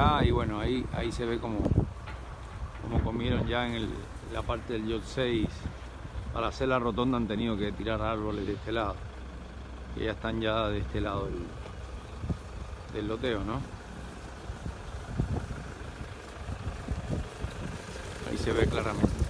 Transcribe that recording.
acá y bueno, ahí se ve como comieron ya en la parte del YOT 6. Para hacer la rotonda han tenido que tirar árboles de este lado. Y ya están ya de este lado del loteo, ¿no? Ahí se ve claramente.